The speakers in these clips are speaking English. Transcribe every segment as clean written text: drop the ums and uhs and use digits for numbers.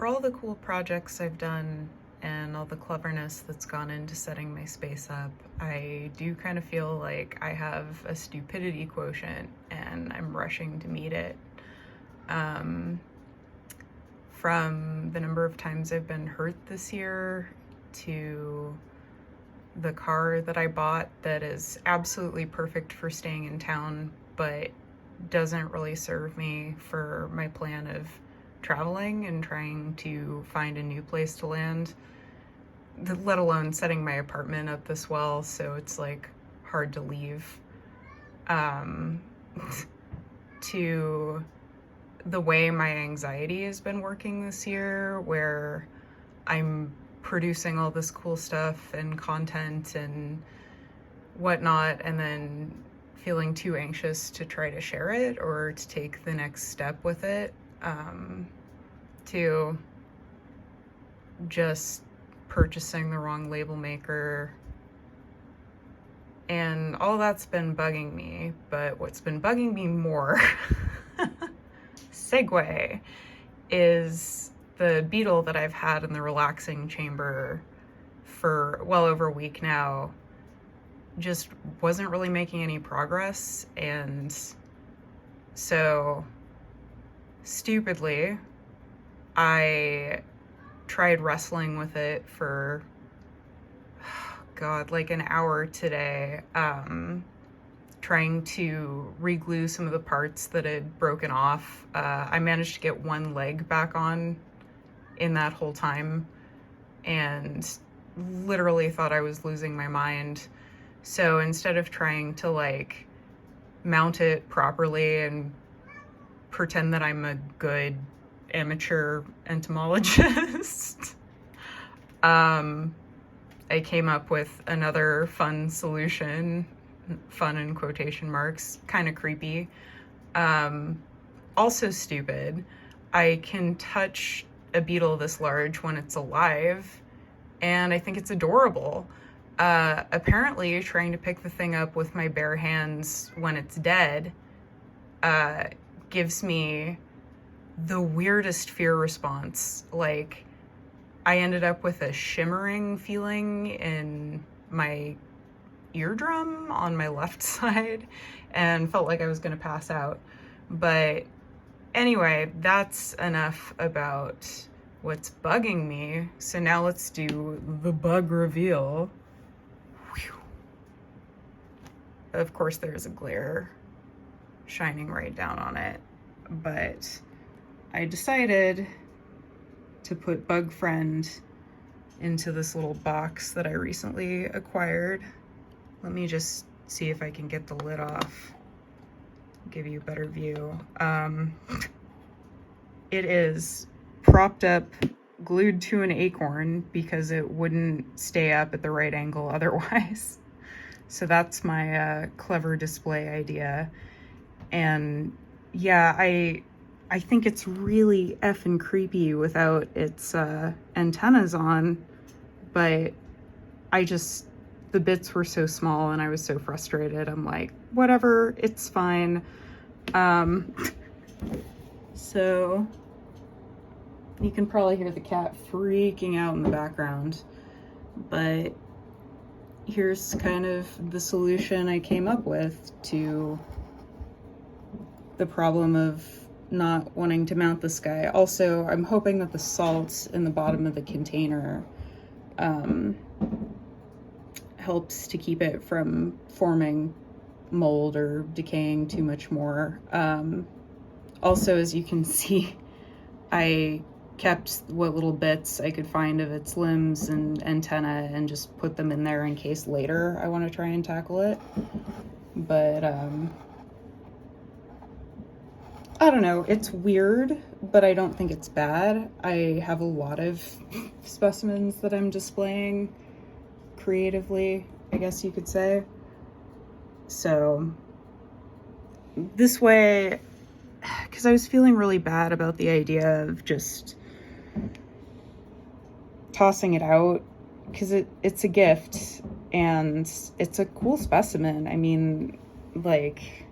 for all the cool projects I've done and all the cleverness that's gone into setting my space up, I do kind of feel like I have a stupidity quotient and I'm rushing to meet it. From the number of times I've been hurt this year to the car that I bought that is absolutely perfect for staying in town, but doesn't really serve me for my plan of traveling and trying to find a new place to land, let alone setting my apartment up this well, so it's like hard to leave, to the way my anxiety has been working this year, where I'm producing all this cool stuff and content and whatnot, and then feeling too anxious to try to share it or to take the next step with it, to just purchasing the wrong label maker. And all that's been bugging me, but what's been bugging me more, segue, is the beetle that I've had in the relaxing chamber for well over a week now just wasn't really making any progress. And so stupidly, I tried wrestling with it for, God, like an hour today, trying to re-glue some of the parts that had broken off. I managed to get one leg back on in that whole time and literally thought I was losing my mind. So instead of trying to like mount it properly and pretend that I'm a good amateur entomologist, I came up with another fun solution, fun in quotation marks, kind of creepy, also stupid. I can touch a beetle this large when it's alive, and I think it's adorable. Apparently trying to pick the thing up with my bare hands when it's dead gives me the weirdest fear response. Like, I ended up with a shimmering feeling in my eardrum on my left side and felt like I was gonna pass out. But anyway, that's enough about what's bugging me. So now let's do the bug reveal. Whew. Of course, there's a glare shining right down on it, but I decided to put Bug Friend into this little box that I recently acquired. Let me just see if I can get the lid off, give you a better view. It is propped up, glued to an acorn because it wouldn't stay up at the right angle otherwise. So that's my clever display idea. And yeah, I think it's really effing creepy without its antennas on, but the bits were so small and I was so frustrated. I'm like, whatever, it's fine. So you can probably hear the cat freaking out in the background, but here's kind of the solution I came up with to the problem of not wanting to mount this guy. Also, I'm hoping that the salt in the bottom of the container helps to keep it from forming mold or decaying too much more. Also, as you can see, I kept what little bits I could find of its limbs and antenna and just put them in there in case later I want to try and tackle it. But I don't know, it's weird, but I don't think it's bad. I have a lot of specimens that I'm displaying creatively, I guess you could say. So this way, because I was feeling really bad about the idea of just tossing it out, because it's a gift and it's a cool specimen. I mean, like,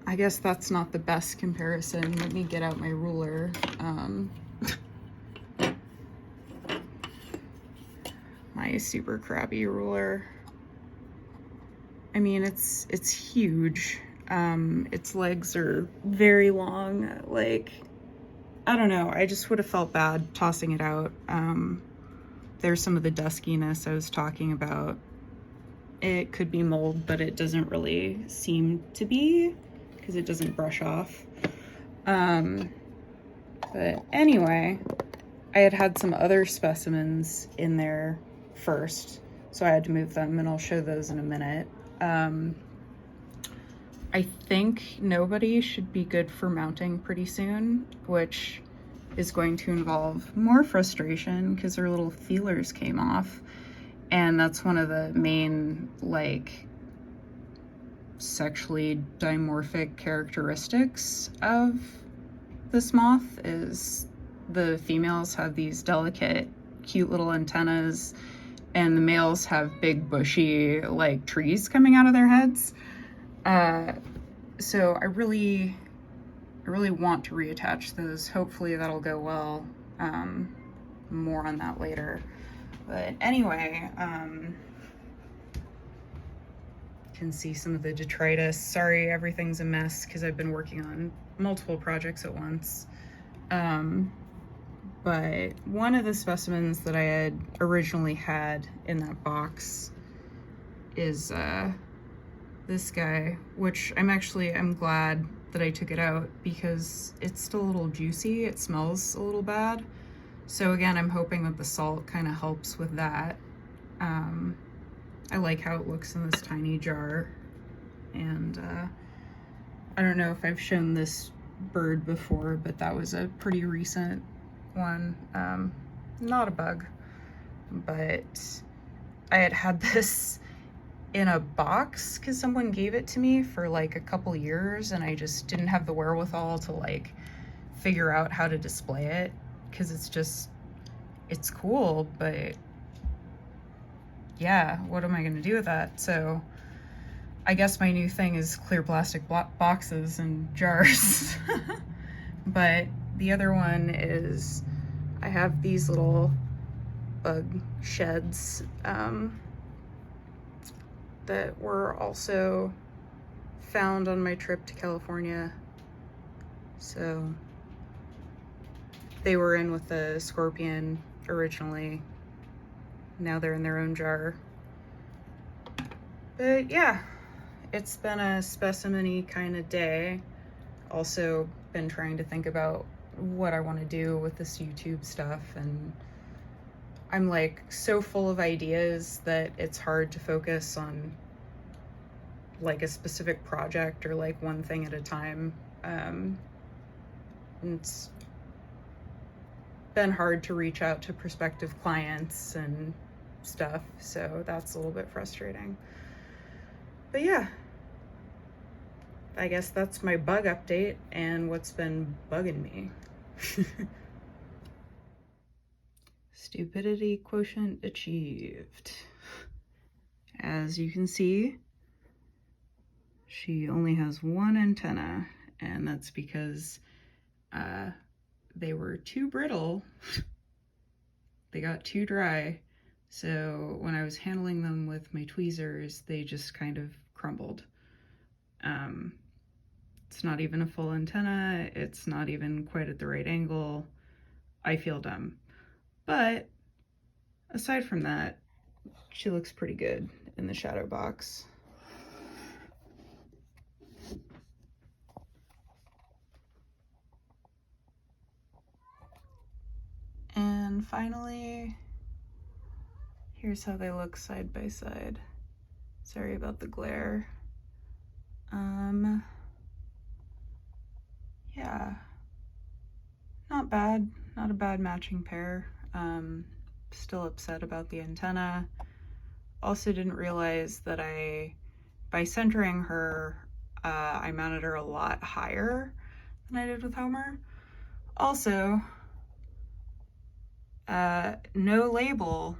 I guess that's not the best comparison. Let me get out my ruler. My super crappy ruler. I mean, it's huge. Its legs are very long. Like, I don't know. I just would have felt bad tossing it out. There's some of the duskiness I was talking about. It could be mold, but it doesn't really seem to be because it doesn't brush off. But anyway, I had some other specimens in there first, so I had to move them, and I'll show those in a minute. I think nobody should be good for mounting pretty soon, which is going to involve more frustration because their little feelers came off. And that's one of the main, like, sexually dimorphic characteristics of this moth is the females have these delicate, cute little antennas, and the males have big, bushy, like, trees coming out of their heads. So I really want to reattach those. Hopefully that'll go well. More on that later. But anyway, you can see some of the detritus. Sorry, everything's a mess because I've been working on multiple projects at once. But one of the specimens that I had originally had in that box is this guy, which I'm glad that I took it out because it's still a little juicy. It smells a little bad. So again, I'm hoping that the salt kind of helps with that. I like how it looks in this tiny jar. And I don't know if I've shown this bird before, but that was a pretty recent one. Not a bug, but I had this in a box because someone gave it to me for like a couple years, and I just didn't have the wherewithal to like figure out how to display it because it's cool, but yeah, what am I gonna do with that? So I guess my new thing is clear plastic boxes and jars. But the other one is I have these little bug sheds that were also found on my trip to California. So they were in with the scorpion originally. Now they're in their own jar. But yeah, it's been a specimen-y kind of day. Also been trying to think about what I want to do with this YouTube stuff, and I'm like so full of ideas that it's hard to focus on like a specific project or like one thing at a time. It's been hard to reach out to prospective clients and stuff, so that's a little bit frustrating. But yeah, I guess that's my bug update and what's been bugging me. Stupidity quotient achieved. As you can see, she only has one antenna, and that's because they were too brittle. They got too dry. So when I was handling them with my tweezers, they just kind of crumbled. It's not even a full antenna. It's not even quite at the right angle. I feel dumb. But aside from that, she looks pretty good in the shadow box. And finally, here's how they look side by side. Sorry about the glare. Yeah, not bad, not a bad matching pair. Still upset about the antenna. Also didn't realize that by centering her, I mounted her a lot higher than I did with Homer. Also, no label,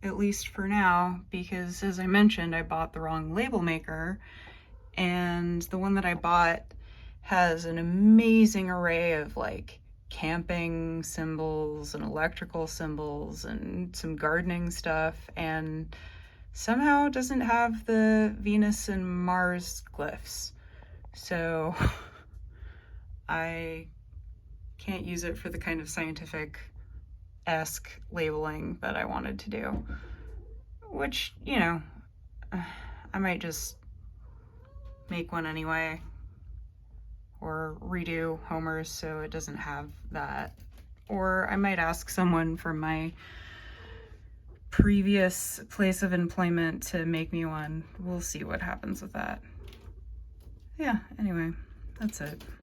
at least for now, because as I mentioned, I bought the wrong label maker, and the one that I bought has an amazing array of like camping symbols and electrical symbols and some gardening stuff, and somehow doesn't have the Venus and Mars glyphs. So I can't use it for the kind of scientific-esque labeling that I wanted to do, which, you know, I might just make one anyway, or redo Homer's so it doesn't have that. Or I might ask someone from my previous place of employment to make me one. We'll see what happens with that. Yeah, anyway, that's it.